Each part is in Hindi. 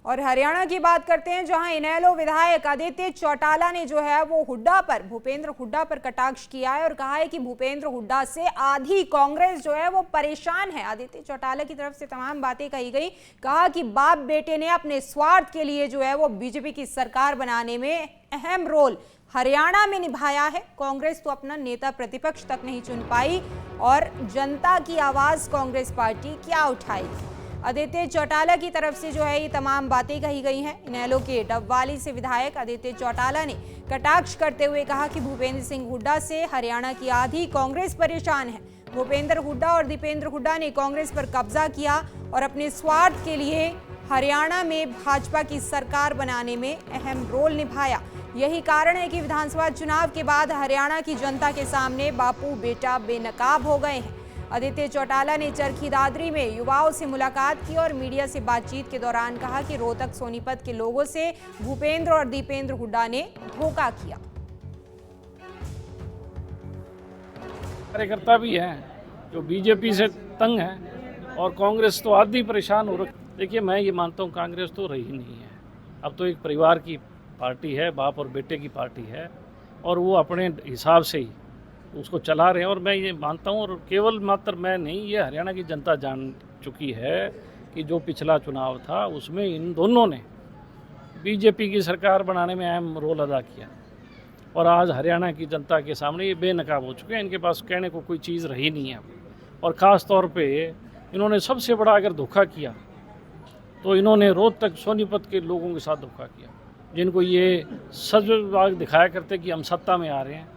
और हरियाणा की बात करते हैं, जहां इनेलो विधायक आदित्य चौटाला ने जो है वो हुड्डा पर, भूपेंद्र हुड्डा पर कटाक्ष किया है और कहा है कि भूपेंद्र हुड्डा से आधी कांग्रेस जो है वो परेशान है। आदित्य चौटाला की तरफ से तमाम बातें कही गई। कहा कि बाप बेटे ने अपने स्वार्थ के लिए जो है वो बीजेपी की सरकार बनाने में अहम रोल हरियाणा में निभाया है। कांग्रेस तो अपना नेता प्रतिपक्ष तक नहीं चुन पाई और जनता की आवाज कांग्रेस पार्टी क्या उठाएगी। आदित्य चौटाला की तरफ से जो है ये तमाम बातें कही गई हैं। इनेलो के डबवाली से विधायक आदित्य चौटाला ने कटाक्ष करते हुए कहा कि भूपेंद्र सिंह हुड्डा से हरियाणा की आधी कांग्रेस परेशान है। भूपेंद्र हुड्डा और दीपेंद्र हुड्डा ने कांग्रेस पर कब्जा किया और अपने स्वार्थ के लिए हरियाणा में भाजपा की सरकार बनाने में अहम रोल निभाया। यही कारण है कि विधानसभा चुनाव के बाद हरियाणा की जनता के सामने बापू बेटा बेनकाब हो गए हैं। आदित्य चौटाला ने चरखी दादरी में युवाओं से मुलाकात की और मीडिया से बातचीत के दौरान कहा कि रोहतक सोनीपत के लोगों से भूपेंद्र और दीपेंद्र हुड्डा ने धोखा किया। कार्यकर्ता भी हैं जो बीजेपी से तंग हैं और कांग्रेस तो आधी परेशान हो रही। देखिए, मैं ये मानता हूँ कांग्रेस तो रही नहीं है। अब तो एक परिवार की पार्टी है, बाप और बेटे की पार्टी है और वो अपने हिसाब से ही उसको चला रहे हैं। और मैं ये मानता हूँ, और केवल मात्र मैं नहीं, ये हरियाणा की जनता जान चुकी है कि जो पिछला चुनाव था उसमें इन दोनों ने बीजेपी की सरकार बनाने में अहम रोल अदा किया और आज हरियाणा की जनता के सामने ये बेनकाब हो चुके हैं। इनके पास कहने को कोई चीज़ रही नहीं है। और ख़ास तौर पे इन्होंने सबसे बड़ा अगर धोखा किया तो इन्होंने रोहतक सोनीपत के लोगों के साथ धोखा किया, जिनको ये सजग दिखाया करते कि हम सत्ता में आ रहे हैं,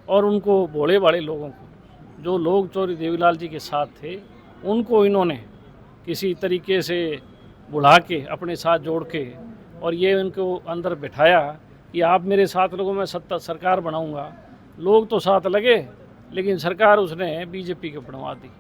और उनको भोले भाले लोगों को, जो लोग चौधरी देवीलाल जी के साथ थे, उनको इन्होंने किसी तरीके से बुला के अपने साथ जोड़ के और ये उनको अंदर बिठाया कि आप मेरे साथ लोगों में सरकार बनाऊंगा। लोग तो साथ लगे लेकिन सरकार उसने बीजेपी को बनवा दी।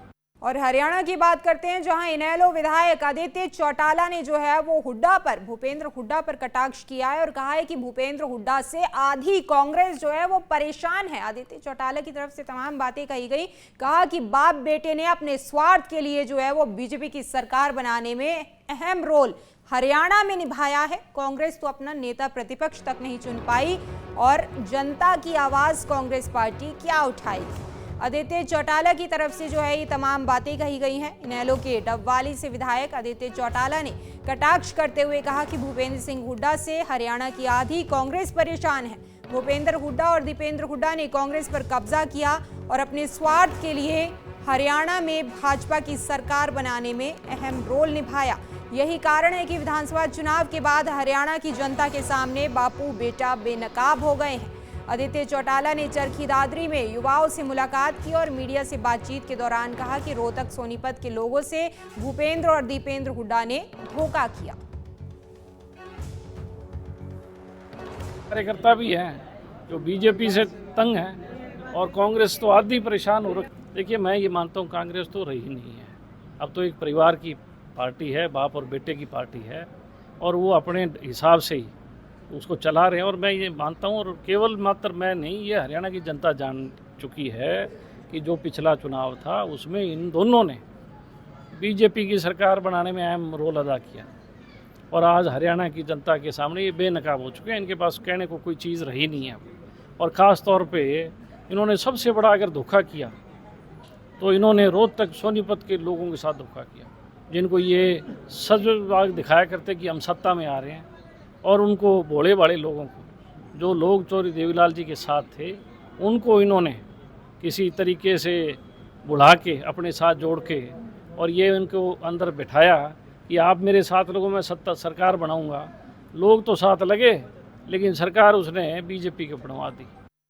और हरियाणा की बात करते हैं, जहां इनेलो विधायक आदित्य चौटाला ने जो है वो हुड्डा पर, भूपेंद्र हुड्डा पर कटाक्ष किया है और कहा है कि भूपेंद्र हुड्डा से आधी कांग्रेस जो है वो परेशान है। आदित्य चौटाला की तरफ से तमाम बातें कही गई। कहा कि बाप बेटे ने अपने स्वार्थ के लिए जो है वो बीजेपी की सरकार बनाने में अहम रोल हरियाणा में निभाया है। कांग्रेस तो अपना नेता प्रतिपक्ष तक नहीं चुन पाई और जनता की आवाज कांग्रेस पार्टी क्या उठाएगी। आदित्य चौटाला की तरफ से जो है ये तमाम बातें कही गई हैं। इनेलो के डबवाली से विधायक आदित्य चौटाला ने कटाक्ष करते हुए कहा कि भूपेंद्र सिंह हुड्डा से हरियाणा की आधी कांग्रेस परेशान है। भूपेंद्र हुड्डा और दीपेंद्र हुड्डा ने कांग्रेस पर कब्जा किया और अपने स्वार्थ के लिए हरियाणा में भाजपा की सरकार बनाने में अहम रोल निभाया। यही कारण है कि विधानसभा चुनाव के बाद हरियाणा की जनता के सामने बापू बेटा बेनकाब हो गए हैं। आदित्य चौटाला ने चरखी दादरी में युवाओं से मुलाकात की और मीडिया से बातचीत के दौरान कहा कि रोहतक सोनीपत के लोगों से भूपेंद्र और दीपेंद्र हुड्डा ने धोखा किया। कार्यकर्ता भी हैं जो बीजेपी से तंग हैं और कांग्रेस तो आधी परेशान हो रही। देखिए, मैं ये मानता हूँ कांग्रेस तो रही नहीं है। अब तो एक परिवार की पार्टी है, बाप और बेटे की पार्टी है और वो अपने हिसाब से ही उसको चला रहे हैं। और मैं ये मानता हूँ, और केवल मात्र मैं नहीं, ये हरियाणा की जनता जान चुकी है कि जो पिछला चुनाव था उसमें इन दोनों ने बीजेपी की सरकार बनाने में अहम रोल अदा किया और आज हरियाणा की जनता के सामने ये बेनकाब हो चुके हैं। इनके पास कहने को कोई चीज़ रही नहीं है। और ख़ास तौर पे इन्होंने सबसे बड़ा अगर धोखा किया तो इन्होंने रोहतक सोनीपत के लोगों के साथ धोखा किया, जिनको ये सजग दिखाया करते कि हम सत्ता में आ रहे हैं, और उनको भोले भाले लोगों को, जो लोग चौधरी देवीलाल जी के साथ थे, उनको इन्होंने किसी तरीके से बुला के अपने साथ जोड़ के और ये उनको अंदर बिठाया कि आप मेरे साथ लोगों में सरकार बनाऊंगा। लोग तो साथ लगे लेकिन सरकार उसने बीजेपी को बनवा दी।